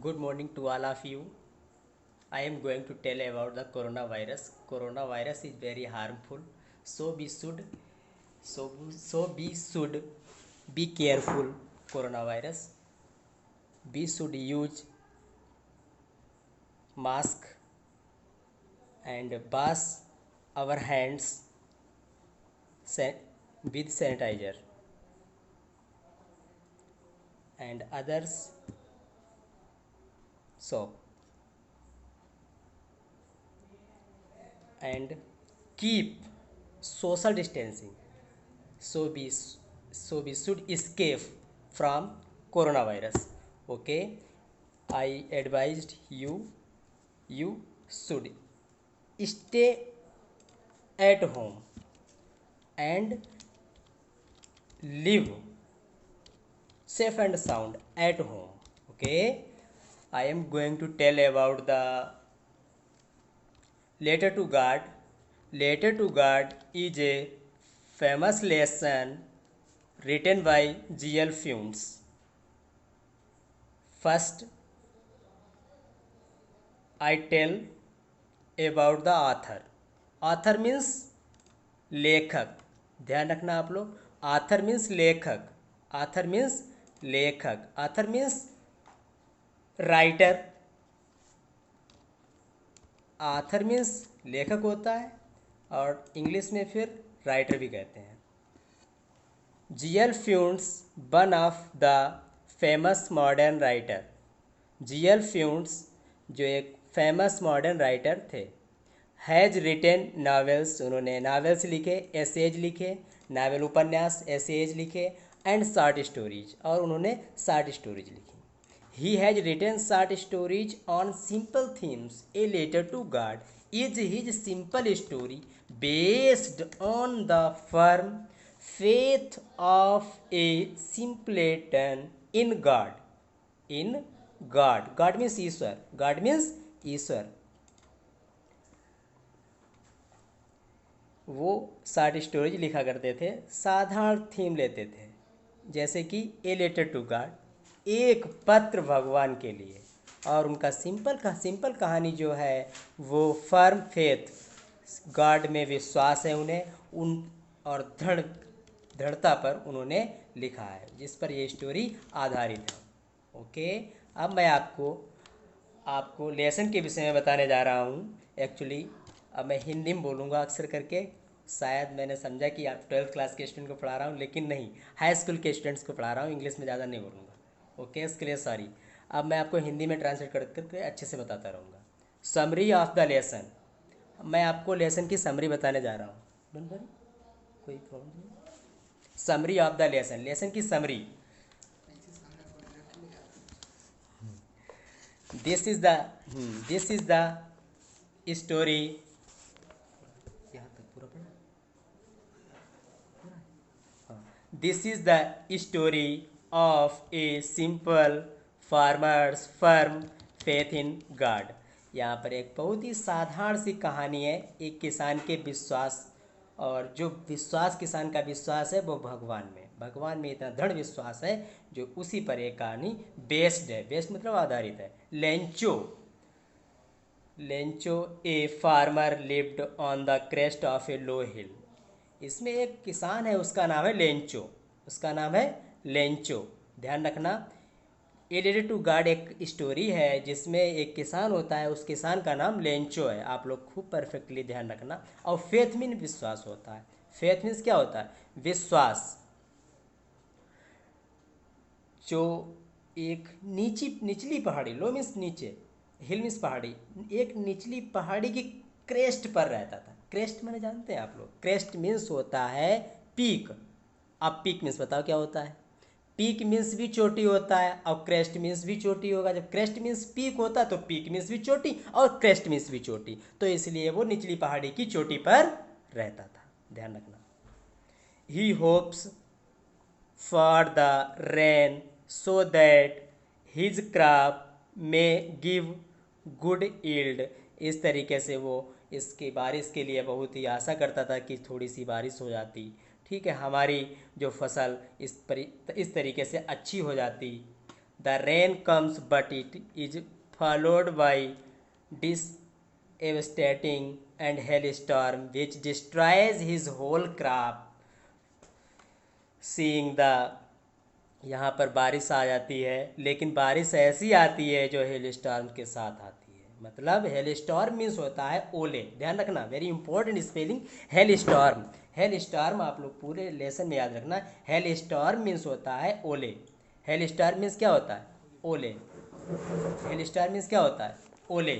Good morning to all of you. I am going to tell about the coronavirus. Coronavirus is very harmful, so we should be careful. Coronavirus. We should use mask and wash our hands with sanitizer and others soap, and keep social distancing. So we should escape from coronavirus. Okay, I advised you should stay at home and live safe and sound at home. Okay, I am going to tell about the letter to God. Letter to God is a famous lesson written by G.L. Funes. First, I tell about the author. Author means लेखक. ध्यान रखना आप लोग. Author means लेखक. Author means लेखक. Author means writer. Author means लेखक होता है और इंग्लिश में फिर राइटर भी कहते हैं. G.L. Funes, one of the famous modern writer. G.L. Funes जो एक फेमस मॉडर्न राइटर थे, हैज़ रिटेन नावेल्स, उन्होंने नावेल्स लिखे, एसेज लिखे, नावल उपन्यास एसेज लिखे, एंड शॉर्ट स्टोरीज, और उन्होंने शॉर्ट स्टोरीज लिखी. He has written short stories on simple themes. A letter to God is his simple story based on the firm faith of a simpleton in God. In God. God means Ishwar. God means ईश्वर. वो short stories लिखा करते थे, साधारण theme लेते थे, जैसे कि ए letter to God, एक पत्र भगवान के लिए, और उनका सिंपल कहानी जो है वो फर्म फेथ, गॉड में विश्वास है उन्हें, उन और दृढ़ता पर उन्होंने लिखा है, जिस पर ये स्टोरी आधारित है. ओके, अब मैं आपको लेसन के विषय में बताने जा रहा हूँ. एक्चुअली अब मैं हिंदी में बोलूँगा अक्सर करके. शायद मैंने समझा कि आप 12th क्लास के स्टूडेंट को पढ़ा रहा हूँ, लेकिन नहीं, हाई स्कूल के स्टूडेंट्स को पढ़ा रहा हूँ. इंग्लिश में ज़्यादा नहीं बोलूँगा. ओके, इसके लिए सॉरी. अब मैं आपको हिंदी में ट्रांसलेट करके अच्छे से बताता रहूँगा. Summary of the lesson. मैं आपको लेसन की समरी बताने जा रहा हूँ. डोंट वरी, कोई प्रॉब्लम नहीं. Summary of the lesson, lesson की summary. This is the story. यहाँ तक पूरा पढ़ा. This is the story of a simple farmer's firm faith in God. यहाँ पर एक बहुत ही साधारण सी कहानी है, एक किसान के विश्वास, और जो विश्वास किसान का विश्वास है वो भगवान में इतना दृढ़ विश्वास है, जो उसी पर एक कहानी बेस्ड है. बेस्ड मतलब आधारित है. Lencho a farmer lived on the crest of a low hill. इसमें एक किसान है, उसका नाम है लेंचो. ध्यान रखना, ए लेटर टू गॉड एक स्टोरी है जिसमें एक किसान होता है, उस किसान का नाम लेंचो है. आप लोग खूब परफेक्टली ध्यान रखना. और फेथ मीन विश्वास होता है. फेथ मीन्स क्या होता है? विश्वास. जो एक निचली पहाड़ी, लो मीन्स नीचे, हिल मीन्स पहाड़ी, एक निचली पहाड़ी की क्रेस्ट पर रहता था. क्रेस्ट मैंने जानते हैं आप लोग, क्रेस्ट मीन्स होता है पीक. अब पीक मीन्स बताओ क्या होता है? पीक मीन्स भी चोटी होता है, और क्रेस्ट मीन्स भी चोटी होगा. जब क्रेस्ट मीन्स पीक होता है तो पीक मीन्स भी चोटी, और क्रेस्ट मीन्स भी चोटी, तो इसलिए वो निचली पहाड़ी की चोटी पर रहता था. ध्यान रखना. He hopes for the rain so that his crop may give good yield. इस तरीके से वो इसकी बारिश के लिए बहुत ही आशा करता था कि थोड़ी सी बारिश हो जाती, ठीक है, हमारी जो फसल इस तरीके से अच्छी हो जाती. The rain comes but it is followed by devastating and hailstorm which destroys his whole crop. Seeing the यहाँ पर बारिश आ जाती है, लेकिन बारिश ऐसी आती है जो हेल स्टॉर्म के साथ आती है। मतलब हेल स्टॉर्म मीन्स होता है ओले। ध्यान रखना, very important spelling hello storm. Hello storm आप लोग पूरे लेसन में याद रखना। हेल स्टॉर्म मीन्स होता है ओले। हेल स्टॉर्म मीन्स क्या होता है? ओले। हेल स्टॉर्म मीन्स क्या होता है? ओले।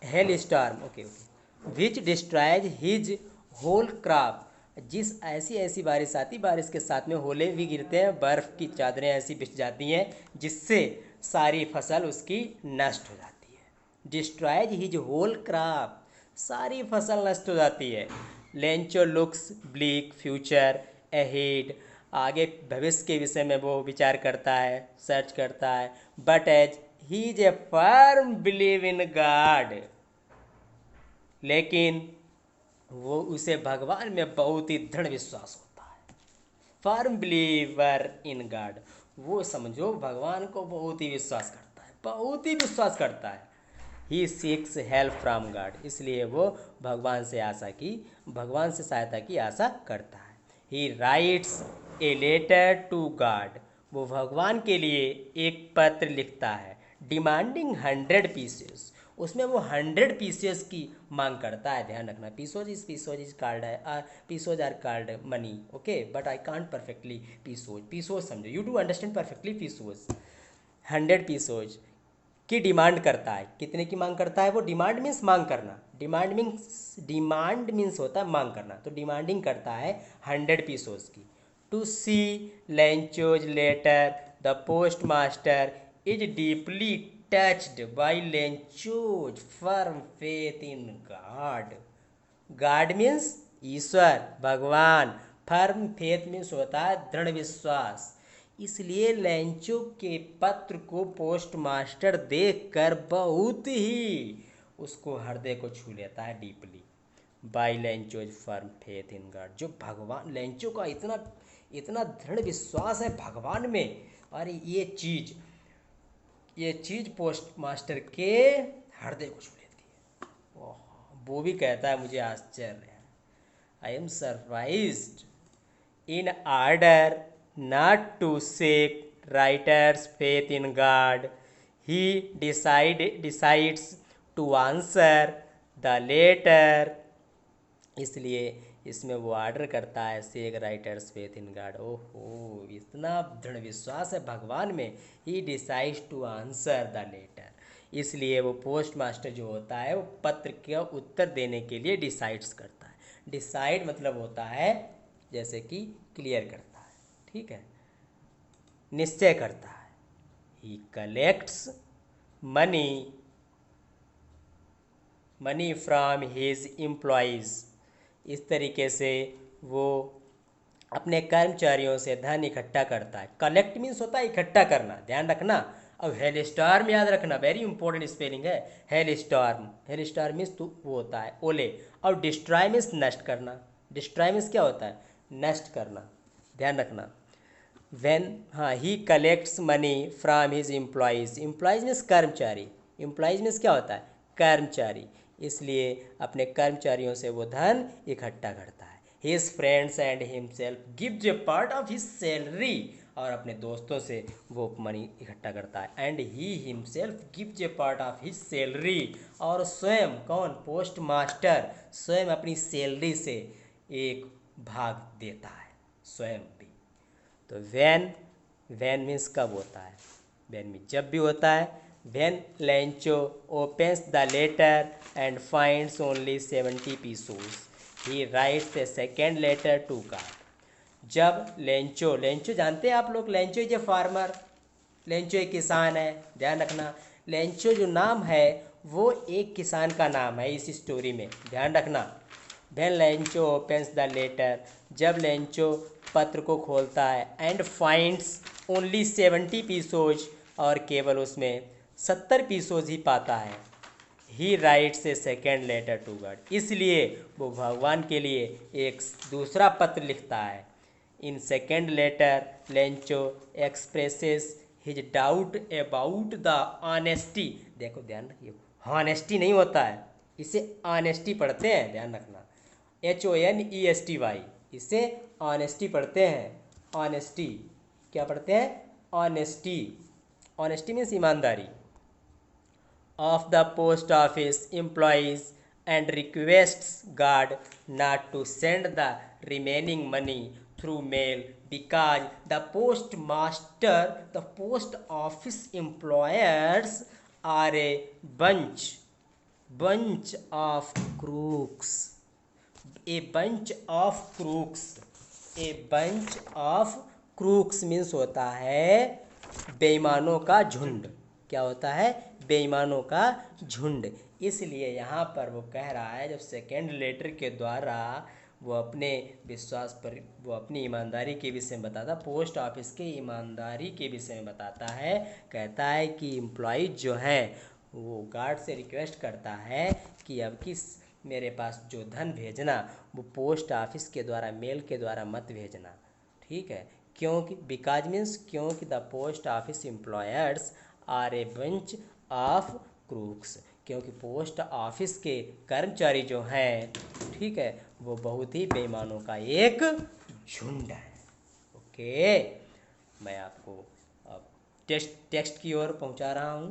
Hail storm, okay okay. Which destroys his whole crop. जिस ऐसी बारिश आती, बारिश के साथ में ओले भी गिरते हैं, बर्फ़ की चादरें ऐसी बिछ जाती हैं जिससे सारी फसल उसकी नष्ट हो जाती है। डिस्ट्रॉयज हिज होल क्रॉप, सारी फसल नष्ट हो जाती है। Lencho looks bleak future ahead, आगे भविष्य के विषय में वो विचार करता है, सर्च करता है। But as he is a firm believe in God, लेकिन वो उसे भगवान में बहुत ही दृढ़ विश्वास होता है। फर्म बिलीवर इन गॉड, वो समझो भगवान को बहुत ही विश्वास करता है, बहुत ही विश्वास करता है। He seeks help from God, इसलिए वो भगवान से सहायता की आशा करता है। He writes a letter to God, वो भगवान के लिए एक पत्र लिखता है। डिमांडिंग 100 पीसेस, उसमें वो 100 पीसेस की मांग करता है। ध्यान रखना, पीसोज इज कार्ड है, pesos are card money, okay, but I can't perfectly pesos समझो, you do understand perfectly pesos. 100 pesos की डिमांड करता है। कितने की मांग करता है वो? डिमांड मीन्स मांग करना, डिमांड मीन्स होता है मांग करना, तो डिमांडिंग करता है 100 पीसोज की। To see Lencho's letter, the postmaster is deeply touched by Lencho's firm faith in God. God means ईश्वर, भगवान। फर्म फेथ मीन्स होता है दृढ़ विश्वास। इसलिए लेंचो के पत्र को पोस्ट मास्टर देखकर बहुत ही उसको हृदय को छू लेता है deeply. By Lencho's firm faith in God, जो भगवान, लेंचो का इतना दृढ़ विश्वास है भगवान में, और ये चीज़ पोस्ट मास्टर के हृदय को छू लेती है। ओह, वो भी कहता है मुझे आश्चर्य है, I am surprised in order not to shake writer's faith in God, he decides to answer the letter। इसलिए इसमें वो ऑर्डर करता है shake writer's faith in God. ओहो, इतना दृढ़ विश्वास है भगवान में। He decides to answer the letter, इसलिए वो पोस्ट मास्टर जो होता है वो पत्र का उत्तर देने के लिए डिसाइड्स करता है। डिसाइड मतलब होता है जैसे कि क्लियर करता है, ठीक है, निश्चय करता है। He collects money from his employees, इस तरीके से वो अपने कर्मचारियों से धन इकट्ठा करता है। कलेक्ट मीन्स होता है इकट्ठा करना, ध्यान रखना। अब हेल स्टॉर्म याद रखना, वेरी इंपॉर्टेंट स्पेलिंग है। हेल स्टॉर्म मीन्स तो वो होता है ओले। और डिस्ट्रॉय मीन्स नष्ट करना। डिस्ट्रॉय मीन्स क्या होता है? नष्ट करना, ध्यान रखना। He collects money from his employees, employees means कर्मचारी, एम्प्लॉयज़ मीन्स क्या होता है? कर्मचारी, इसलिए अपने कर्मचारियों से वो धन इकट्ठा करता है। His friends and himself gives A part of his salary, और अपने दोस्तों से वो मनी इकट्ठा करता है। And he himself gives A part of his salary, और स्वयं कौन? पोस्ट मास्टर स्वयं अपनी सैलरी से एक भाग देता है स्वयं भी। तो वैन मीन्स कब होता है? वैन मीन्स जब भी होता है। When Lencho opens the letter and finds only 70 pesos, he writes a second letter to God. जब लेंचो जानते हैं आप लोग, Lencho is a farmer, Lencho एक किसान है। ध्यान रखना, लेंचो जो नाम है वो एक किसान का नाम है इस स्टोरी में, ध्यान रखना। When Lencho opens the letter, जब लेंचो पत्र को खोलता है, एंड फाइंड्स ओनली 70 पीसोज, और केवल उसमें 70 पीसोज ही पाता है। He writes a second letter to God, इसलिए वो भगवान के लिए एक दूसरा पत्र लिखता है। In second letter Lencho expresses his doubt about the honesty. देखो ध्यान रखिए, हॉनेस्टी नहीं होता है, इसे ऑनेस्टी पढ़ते हैं, ध्यान रखना, HONESTY, इसे ऑनेस्टी पढ़ते हैं। ऑनेस्टी क्या पढ़ते हैं? ऑनेस्टी। ऑनेस्टी मीन्स ईमानदारी। Of the post office employees and requests guard not to send the remaining money through mail because the post office employers are a bunch of crooks. A bunch of crooks. A bunch of crooks means होता है बेईमानों का झुंड। क्या होता है? बेईमानों का झुंड। इसलिए यहाँ पर वो कह रहा है, जब सेकेंड लेटर के द्वारा वो अपने विश्वास पर, वो अपनी ईमानदारी के विषय में बताता, पोस्ट ऑफिस के ईमानदारी के विषय में बताता है। कहता है कि एम्प्लॉइज जो है वो गार्ड से रिक्वेस्ट करता है कि अब किस मेरे पास जो धन भेजना वो पोस्ट ऑफिस के द्वारा, मेल के द्वारा मत भेजना, ठीक है? क्योंकि बिकॉज मीन्स क्योंकि the post office employers are a bunch of crooks, क्योंकि पोस्ट ऑफिस के कर्मचारी जो हैं, ठीक है, वो बहुत ही बेईमानों का एक झुंड है। ओके, मैं आपको अब टेक्स्ट की ओर पहुंचा रहा हूं,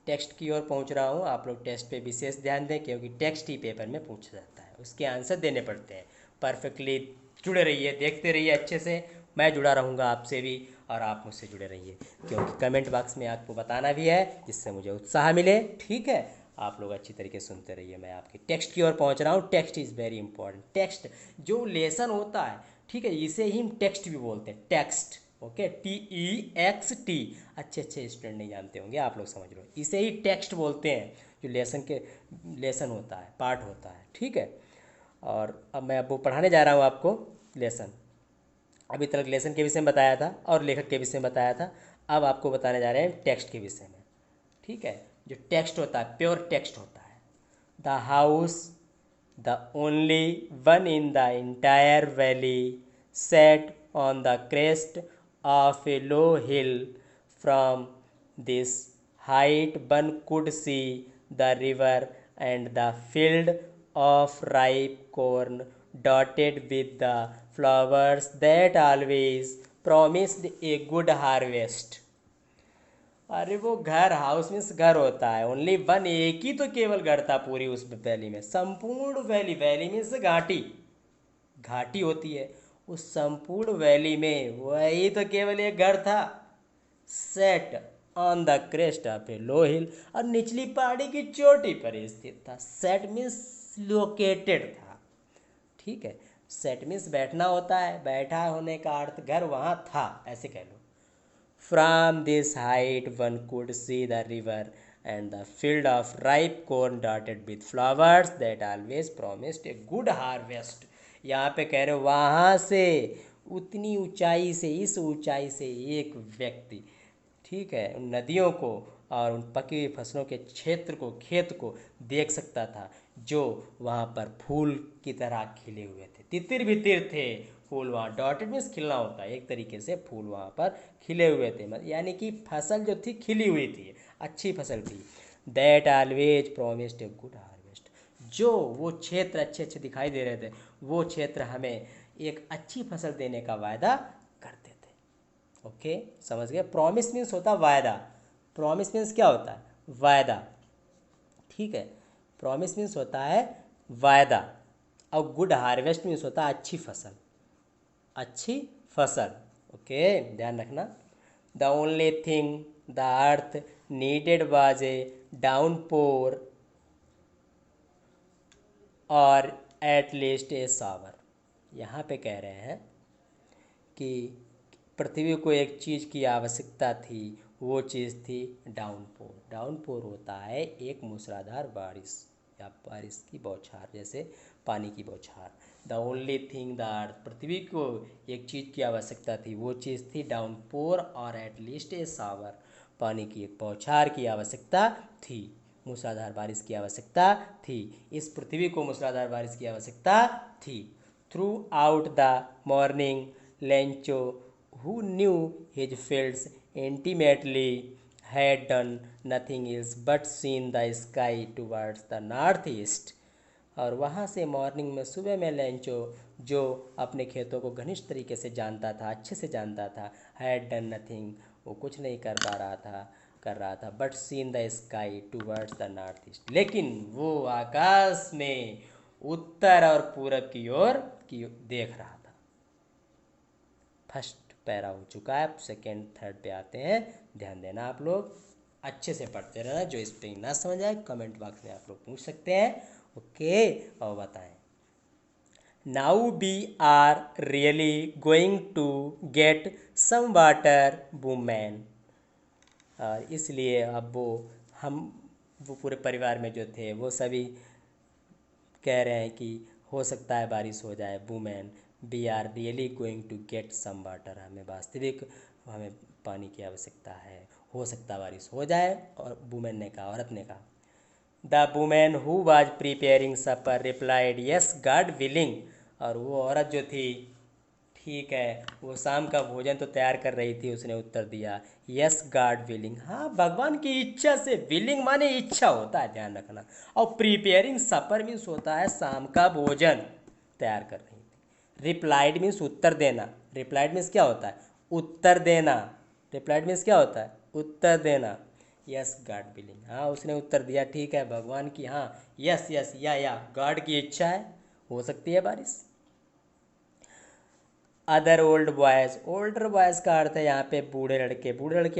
टेक्स्ट की ओर पहुंच रहा हूं। आप लोग टेक्स्ट पे विशेष ध्यान दें, क्योंकि टेक्स्ट ही पेपर में पूछा जाता है, उसके आंसर देने पड़ते हैं। परफेक्टली जुड़े रहिए, देखते रहिए अच्छे से, मैं जुड़ा रहूँगा आपसे भी और आप मुझसे जुड़े रहिए, क्योंकि कमेंट बॉक्स में आपको बताना भी है जिससे मुझे उत्साह मिले, ठीक है? आप लोग अच्छी तरीके से सुनते रहिए। मैं आपके टेक्स्ट की ओर पहुंच रहा हूँ। Text is very important. Text जो लेसन होता है, ठीक है, इसे ही हम टेक्स्ट भी बोलते हैं, टेक्स्ट। Okay, TEXT। अच्छे स्टूडेंट नहीं जानते होंगे, आप लोग समझ लो, इसे ही टेक्स्ट बोलते हैं, जो लेसन होता है, पार्ट होता है, ठीक है? और अब मैं वो पढ़ाने जा रहा हूँ आपको लेसन। अभी तक लेसन के विषय में बताया था और लेखक के विषय में बताया था, अब आपको बताने जा रहे हैं टेक्स्ट के विषय में, ठीक है? जो टेक्स्ट होता है, प्योर टेक्स्ट होता है। The house, the only one in the entire valley, set on the crest of a low hill, from this height one could see the river and the field of ripe corn dotted with the flowers that always promised a good harvest। अरे वो घर, house means घर होता है, only one, एक ही तो केवल घर था पूरी उस वैली में, संपूर्ण वैली, वैली मीन्स घाटी, घाटी होती है, उस संपूर्ण वैली में वही तो केवल एक घर था। Set on the crest of a low hill, और निचली पहाड़ी की चोटी पर स्थित था। सेट मीन्स लोकेटेड था, ठीक है? सेट मीन्स बैठना होता है, बैठा होने का अर्थ घर वहाँ था, ऐसे कह लो। From this height one could see the river and the field of ripe corn dotted with flowers that always promised a good harvest. यहाँ पे कह रहे हो वहाँ से, उतनी ऊंचाई से, इस ऊंचाई से एक व्यक्ति, ठीक है, उन नदियों को और उन पकी हुई फसलों के क्षेत्र को, खेत को देख सकता था, जो वहाँ पर फूल की तरह खिले हुए थे, तितिर बितिर थे फूल वहाँ। डॉटेड मीन्स खिलना होता है, एक तरीके से फूल वहाँ पर खिले हुए थे, मतलब यानी कि फसल जो थी खिली हुई थी, अच्छी फसल थी। That always promised a good harvest, जो वो क्षेत्र अच्छे दिखाई दे रहे थे, वो क्षेत्र हमें एक अच्छी फसल देने का वायदा करते थे। ओके, समझ गए? प्रॉमिस मीन्स होता है वायदा। प्रॉमिस मीन्स क्या होता है? वायदा, ठीक है? प्रॉमिस मीन्स होता है वायदा, और गुड हार्वेस्ट मीन्स होता है अच्छी फसल, अच्छी फसल। ओके, ध्यान रखना। The only thing the earth needed was a downpour और एट लीस्ट ए शावर। यहाँ पे कह रहे हैं कि पृथ्वी को एक चीज़ की आवश्यकता थी, वो चीज़ थी डाउनपोर। डाउनपोर होता है एक मूसलाधार बारिश या बारिश की बौछार, जैसे पानी की बौछार। The only thing the earth, पृथ्वी को एक चीज़ की आवश्यकता थी, वो चीज़ थी डाउनपोर और एट लीस्ट ए शावर, पानी की एक बौछार की आवश्यकता थी। मूसलाधार बारिश की आवश्यकता थी। इस पृथ्वी को मूसलाधार बारिश की आवश्यकता थी। Through out the morning Lencho who knew his fields intimately had done nothing else but seen the sky towards the north east। और वहाँ से मॉर्निंग में सुबह में लेंचो जो अपने खेतों को घनिष्ठ तरीके से जानता था, अच्छे से जानता था, हैड डन नथिंग, वो कुछ नहीं कर रहा था but seen the sky towards the north east, लेकिन वो आकाश में उत्तर और पूरब की ओर देख रहा था। फर्स्ट पैरा हो चुका है, सेकेंड थर्ड पे आते हैं। ध्यान देना, आप लोग अच्छे से पढ़ते रहना। जो इस पे ना समझ आए कमेंट बॉक्स में आप लोग पूछ सकते हैं। ओके, और बताएं। Now we are really going to get some water women. और इसलिए अब वो पूरे परिवार में जो थे वो सभी कह रहे हैं कि हो सकता है बारिश हो जाए। Women, we are really going to get some water, हमें पानी की आवश्यकता है, हो सकता है बारिश हो जाए। और वुमेन ने कहा, औरत ने कहा, the women who was preparing supper replied yes God willing. और वो औरत जो थी, ठीक है, वो शाम का भोजन तो तैयार कर रही थी, उसने उत्तर दिया यस गॉड विलिंग, हाँ भगवान की इच्छा से। विलिंग माने इच्छा होता है, ध्यान रखना। और प्रिपेयरिंग सपर मीन्स होता है शाम का भोजन तैयार कर रही थी। रिप्लाइड मीन्स उत्तर देना। रिप्लाइड मीन्स क्या होता है? उत्तर देना। रिप्लाइड मीन्स क्या होता है? उत्तर देना। यस गॉड विलिंग, हाँ उसने उत्तर दिया, ठीक है भगवान की, हाँ यस यस या गॉड की इच्छा है, हो सकती है बारिश। Other old boys, older boys का अर्थ है यहाँ पे बूढ़े लड़के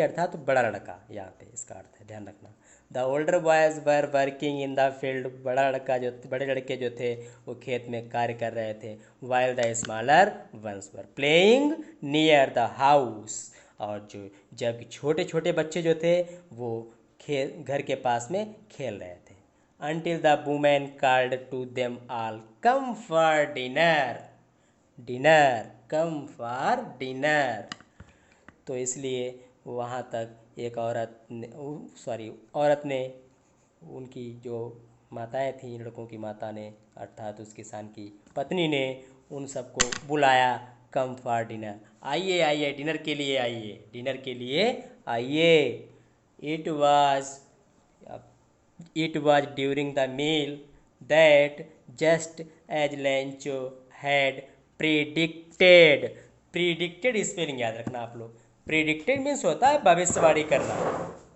अर्थात तो बड़ा लड़का, यहाँ पे इसका अर्थ है, ध्यान रखना। The older boys were working in the field, बड़े लड़के जो थे वो खेत में कार्य कर रहे थे। While the smaller ones were playing near the house, और जब छोटे छोटे बच्चे जो थे वो घर के पास में खेल रहे थे। Until the women called to them all come for dinner, come for dinner. तो इसलिए वहाँ तक एक औरत ने उनकी जो माताएं थीं, लड़कों की माता ने अर्थात उस किसान की पत्नी ने उन सबको बुलाया, कम फॉर डिनर, आइए आइए डिनर के लिए आइए, डिनर के लिए आइए। It was during the meal that just as Lencho had predicted. Predicted spelling याद रखना आप लोग। प्रिडिक्टेड मीन्स होता है भविष्यवाणी करना।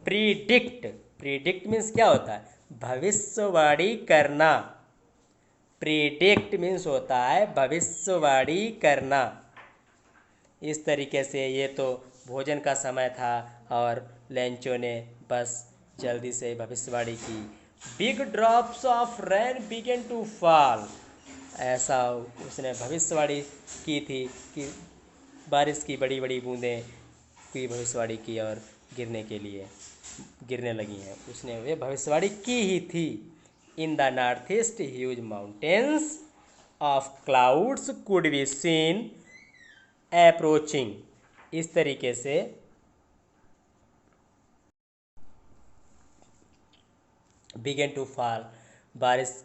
प्रिडिक्ट मीन्स क्या होता है? भविष्यवाणी करना। प्रिडिक्ट मीन्स होता है भविष्यवाणी करना। इस तरीके से ये तो भोजन का समय था और लेंचो ने बस जल्दी से भविष्यवाणी की। Big drops of rain began to fall, ऐसा उसने भविष्यवाणी की थी कि बारिश की बड़ी बड़ी बूंदें की भविष्यवाणी की और गिरने लगी हैं, उसने वे भविष्यवाणी की ही थी। इन the north east huge mountains of clouds could be seen approaching. इस तरीके से बिगेन टू फॉल, बारिश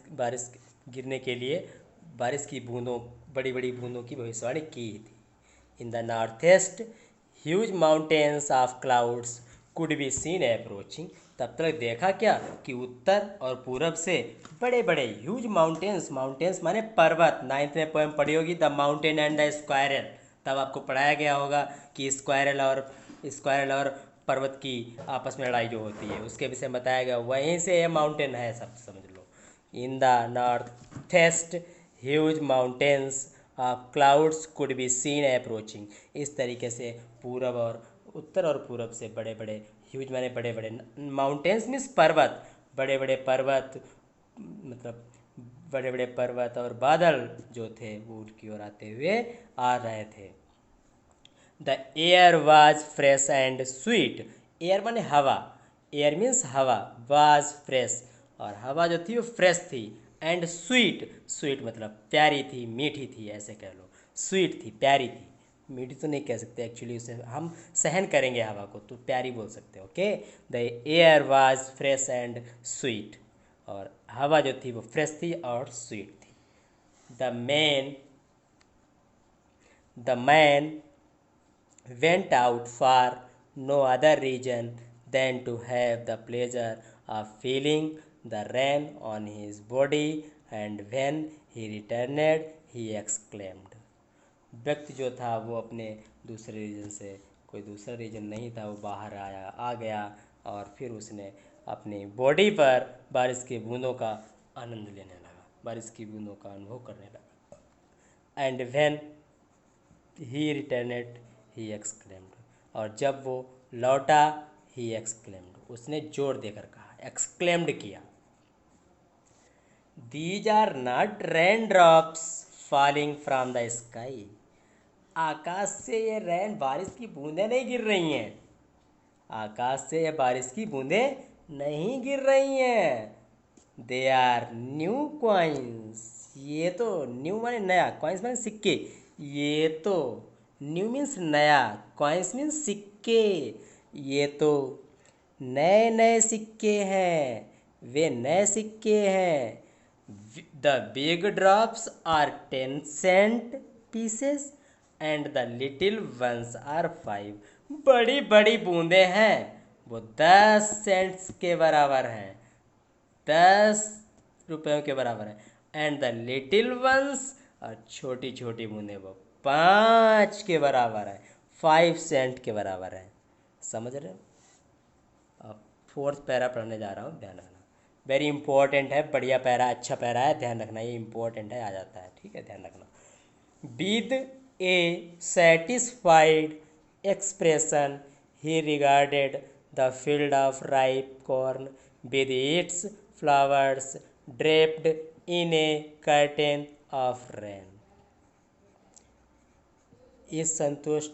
गिरने के लिए बड़ी बड़ी बूंदों की भविष्यवाणी की थी। इन the north east huge mountains of clouds could be seen approaching. तब तक देखा क्या कि उत्तर और पूरब से बड़े बड़े ह्यूज माउंटेन्स माने पर्वत। 9th में पोएम पढ़ी होगी, the mountain and the squirrel. तब आपको पढ़ाया गया होगा कि स्क्वायरल और पर्वत की आपस में लड़ाई जो होती है उसके विषय में बताया गया, वहीं से ये माउंटेन है, सब समझ लो। In the north east huge mountains of clouds could be seen approaching. इस तरीके से उत्तर और पूरब से बड़े बड़े, ह्यूज माने बड़े बड़े, माउंटेन्स मीन्स पर्वत, बड़े बड़े पर्वत मतलब बड़े बड़े पर्वत और बादल जो थे वो उनकी ओर आते हुए आ रहे थे। The air was fresh and sweet, air माने हवा, एयर मीन्स हवा, वाज फ्रेश, और हवा जो थी वो फ्रेश थी, एंड स्वीट मतलब प्यारी थी, मीठी थी, ऐसे कह लो, स्वीट थी, प्यारी थी। मीठी तो नहीं कह सकते एक्चुअली, उसे हम सहन करेंगे हवा को, तो प्यारी बोल सकते हैं। Okay, the air was fresh and sweet, और हवा जो थी वो फ्रेश थी और स्वीट थी। The man went out for no other reason than to have the pleasure of feeling the rain on his body, and when he returned, he exclaimed। व्यक्ति जो था वो अपने दूसरे रीजन से, कोई दूसरा रीजन नहीं था, वो बाहर आ गया और फिर उसने अपनी बॉडी पर बारिश की बूंदों का आनंद लेने लगा, बारिश की बूंदों का अनुभव करने लगा। And when he returned he exclaimed, और जब वो लौटा, ही एक्सक्लेम्ड, उसने जोर देकर कहा, एक्सक्लेम्ड किया, these are not raindrops falling from the sky. आकाश से ये रैन बारिश की बूंदें नहीं गिर रही हैं, आकाश से ये बारिश की बूंदें नहीं गिर रही हैं। दे आर न्यू कॉइन्स, ये तो न्यू माने नया, कॉइन्स माने सिक्के, ये तो न्यू मीन्स नया, कॉइन्स मीन्स सिक्के, ये तो नए नए सिक्के हैं, वे नए सिक्के हैं। The big drops are 10 cent pieces and the little ones are 5। बड़ी बड़ी बूंदें हैं, वो 10 सेंट्स के बराबर हैं, 10 रुपयों के बराबर है। एंड द लिटिल वंस, और छोटी छोटी बूंदें वो 5 के बराबर है, 5 सेंट के बराबर है। समझ रहे हो? अब फोर्थ पैरा पढ़ने जा रहा हूँ, ध्यान रखना, वेरी इंपॉर्टेंट है, बढ़िया पैरा, अच्छा पैरा है, ध्यान रखना, ये इंपॉर्टेंट है, आ जाता है, ठीक है, ध्यान रखना। With A satisfied expression he regarded the field of ripe corn with its flowers draped in A curtain of rain. इस संतुष्ट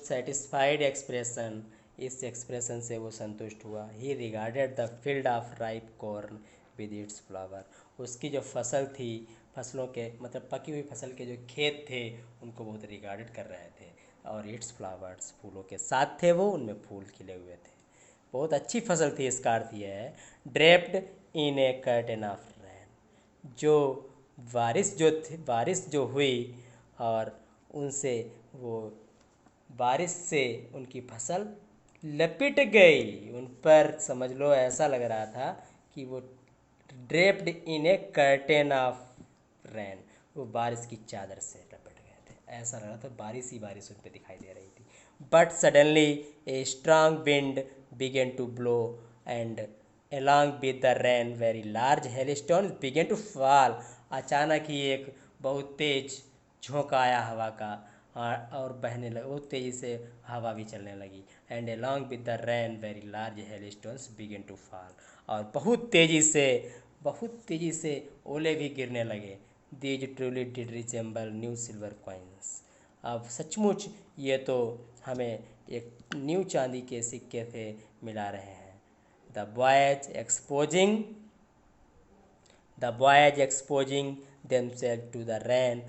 सेटिस्फाइड एक्सप्रेशन, इस एक्सप्रेशन से वो संतुष्ट हुआ। ही regarded the field of ripe corn with its flower, उसकी जो फसल थी, फसलों के मतलब पकी हुई फसल के जो खेत थे, उनको बहुत रिगार्डेड कर रहे थे, और इट्स फ्लावर्स, फूलों के साथ थे वो, उनमें फूल खिले हुए थे, बहुत अच्छी फसल थी, इसका अर्थ यह है। Draped in A curtain of rain, जो बारिश जो हुई और उनसे वो बारिश से उनकी फसल लपेट गई उन पर, समझ लो ऐसा लग रहा था कि वो draped in A curtain of rain, वो बारिश की चादर से लपेट गए थे, ऐसा लग रहा था, बारिश ही बारिश उन पर दिखाई दे रही थी। But suddenly a strong wind began to blow and along with the rain very large hailstones began to fall। अचानक ही एक बहुत तेज झोंका आया हवा का, और बहने लगा, बहुत तेज़ी से हवा भी चलने लगी। And along with the rain very large hailstones began to fall, और बहुत तेज़ी से ओले भी गिरने लगे। These truly did resemble new silver coins। अब सचमुच ये तो हमें एक न्यू चांदी के सिक्के से मिला रहे हैं। The boys exposing themselves to the rain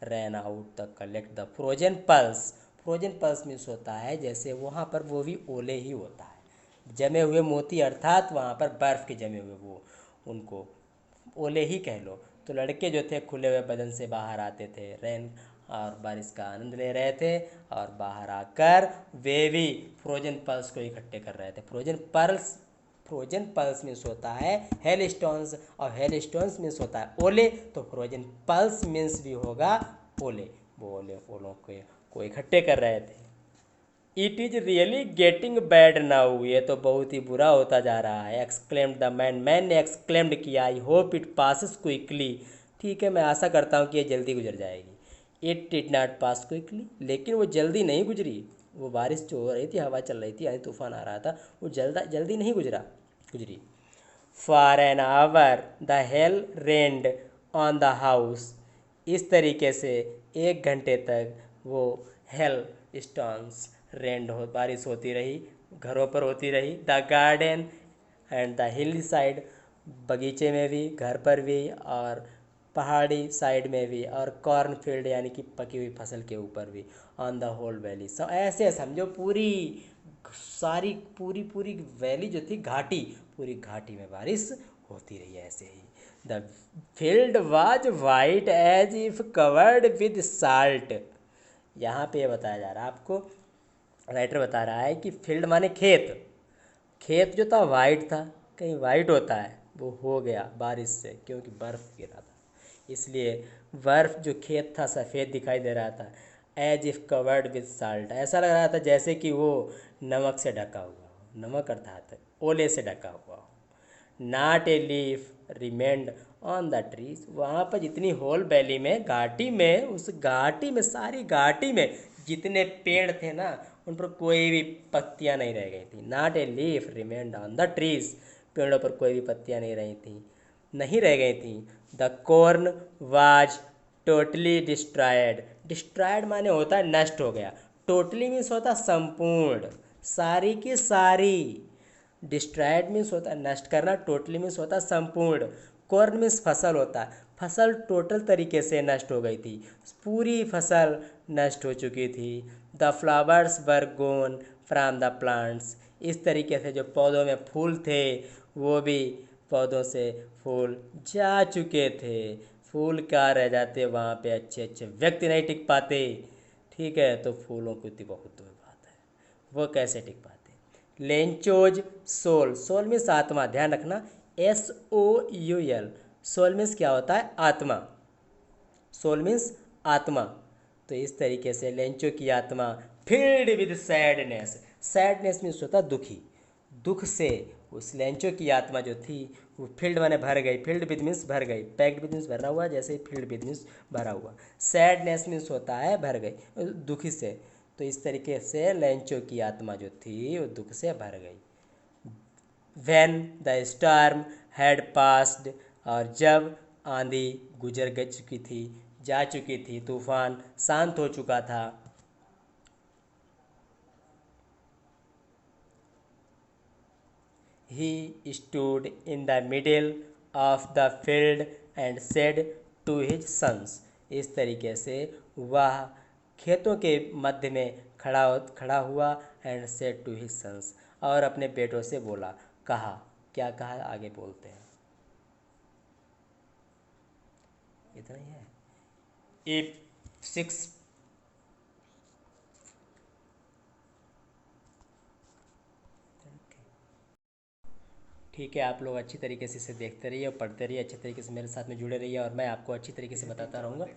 ran out to collect the frozen pulse। Frozen pulse means होता है जैसे वहाँ पर वो भी ओले ही होता है, जमे हुए मोती, अर्थात वहाँ पर बर्फ़ के जमे हुए, वो उनको ओले ही कह लो। तो लड़के जो थे खुले हुए बदन से बाहर आते थे, रेन और बारिश का आनंद ले रहे थे, और बाहर आकर वे भी फ्रोजन पल्स को इकट्ठे कर रहे थे। फ्रोजन पल्स मीन्स होता है हेल स्टोन्स, और हेल स्टोन्स मीन्स होता है ओले, तो फ्रोजन पल्स मीन्स भी होगा ओले, वो ओलों को इकट्ठे कर रहे थे। It is really getting bad now, ये तो बहुत ही बुरा होता जा रहा है। एक्सक्लेम्ड द मैन ने एक्सक्लेम्ड किया, I hope it passes quickly. ठीक है, मैं आशा करता हूँ कि ये जल्दी गुजर जाएगी। It did not pass quickly, लेकिन वो जल्दी नहीं गुजरी। वो बारिश जो हो रही थी, हवा चल रही थी, यानी तूफान आ रहा था, वो जल्दी नहीं गुजरी। For an hour the hell rained on the house, इस तरीके से 1 घंटे तक वो हेल स्टोन्स रेंड हो, बारिश होती रही, घरों पर होती रही। The garden and the hill side, बगीचे में भी, घर पर भी, और पहाड़ी साइड में भी, और कॉर्न फील्ड यानी कि पकी हुई फसल के ऊपर भी, ऑन द होल वैली। सब ऐसे समझो पूरी सारी पूरी पूरी वैली जो थी, घाटी, पूरी घाटी में बारिश होती रही ऐसे ही। The field was white as if covered with salt. यहाँ पे ये बताया जा रहा है आपको, राइटर बता रहा है कि फील्ड माने खेत, खेत जो था वाइट था, कहीं वाइट होता है वो हो गया बारिश से, क्योंकि बर्फ़ गिरा था इसलिए बर्फ़ जो खेत था सफ़ेद दिखाई दे रहा था। As if covered with salt, ऐसा लग रहा था जैसे कि वो नमक से ढका हुआ हो, नमक अर्थात ओले से ढका हुआ हो। Not a leaf remained on the trees, वहाँ पर जितनी होल वैली में, घाटी में, उस घाटी में, सारी घाटी में जितने पेड़ थे ना, उन पर कोई भी पत्तियाँ नहीं रह गई थी। Not a leaf remained on the trees, पेड़ों पर कोई भी पत्तियाँ नहीं रही थी, नहीं रह गई थी। The corn was totally destroyed, destroyed माने होता है नष्ट हो गया, टोटली मीन्स होता संपूर्ण, सारी की सारी। डिस्ट्रॉयड मीन्स होता है नष्ट करना, टोटली मीन्स होता है संपूर्ण। कॉर्न मीन्स फसल होता है, फसल टोटल तरीके से नष्ट हो गई थी, पूरी फसल नष्ट हो चुकी थी। The flowers were gone from the plants, इस तरीके से जो पौधों में फूल थे वो भी पौधों से फूल जा चुके थे। फूल क्या रह जाते वहाँ पे, अच्छे अच्छे व्यक्ति नहीं टिक पाते, ठीक है, तो फूलों की तो बहुत दूर बात है, वो कैसे टिक पाते। लेंचोज सोल, सोल मीन्स आत्मा, ध्यान रखना, SOUL, सोल मीन्स क्या होता है, आत्मा, सोल मीन्स आत्मा। तो इस तरीके से लेंचो की आत्मा filled with sadness, sadness means होता है दुखी, दुख से उस लेंचो की आत्मा जो थी वो फील्ड माने भर गई, फील्ड विद मीन्स भर गई, पैक्ड विद मीन्स भरा हुआ, जैसे ही फील्ड विद मीन्स भरा हुआ, सैडनेस मीन्स होता है भर गई, दुखी से। तो इस तरीके से लेंचो की आत्मा जो थी वो दुख से भर गई। When the storm had passed, और जब आंधी गुजर गई चुकी थी, जा चुकी थी, तूफान शांत हो चुका था। He stood in the middle of the field and said to his sons, इस तरीके से वह खेतों के मध्य में खड़ा हुआ, and said to his sons, और अपने बेटों से बोला, कहा, क्या कहा आगे बोलते हैं, इतना ही है। इफ 6, ठीक है, आप लोग अच्छी तरीके से इसे देखते रहिए और पढ़ते रहिए, अच्छे तरीके से मेरे साथ में जुड़े रहिए, और मैं आपको अच्छी तरीके से बताता रहूँगा,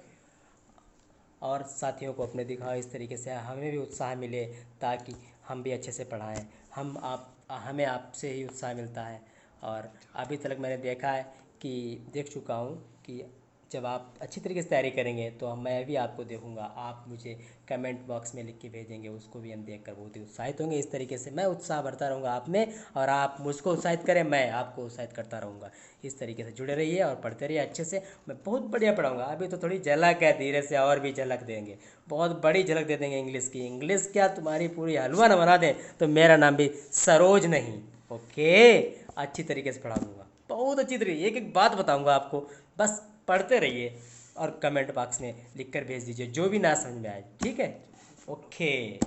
और साथियों को अपने दिखाओ, इस तरीके से हमें भी उत्साह मिले, ताकि हम भी अच्छे से पढ़ाएं। हमें आपसे ही उत्साह मिलता है। और अभी तक मैंने देखा है कि देख चुका हूँ कि जब आप अच्छी तरीके से तैयारी करेंगे तो मैं भी आपको देखूंगा, आप मुझे कमेंट बॉक्स में लिख के भेजेंगे, उसको भी हम देखकर बहुत ही उत्साहित होंगे। इस तरीके से मैं उत्साह भरता रहूँगा आप में, और आप मुझको उत्साहित करें, मैं आपको उत्साहित करता रहूँगा। इस तरीके से जुड़े रहिए और पढ़ते रहिए अच्छे से, मैं बहुत बढ़िया पढ़ाऊँगा। अभी तो थोड़ी झलक है, धीरे से और भी झलक देंगे, बहुत बड़ी झलक दे देंगे इंग्लिश की। इंग्लिश क्या तुम्हारी पूरी हलवा न बना दें तो मेरा नाम भी सरोज नहीं। ओके, अच्छी तरीके से पढ़ाऊँगा, बहुत अच्छी तरीके, एक एक बात बताऊँगा आपको, बस पढ़ते रहिए और कमेंट बॉक्स में लिख कर भेज दीजिए जो भी ना समझ में आए, ठीक है। ओके।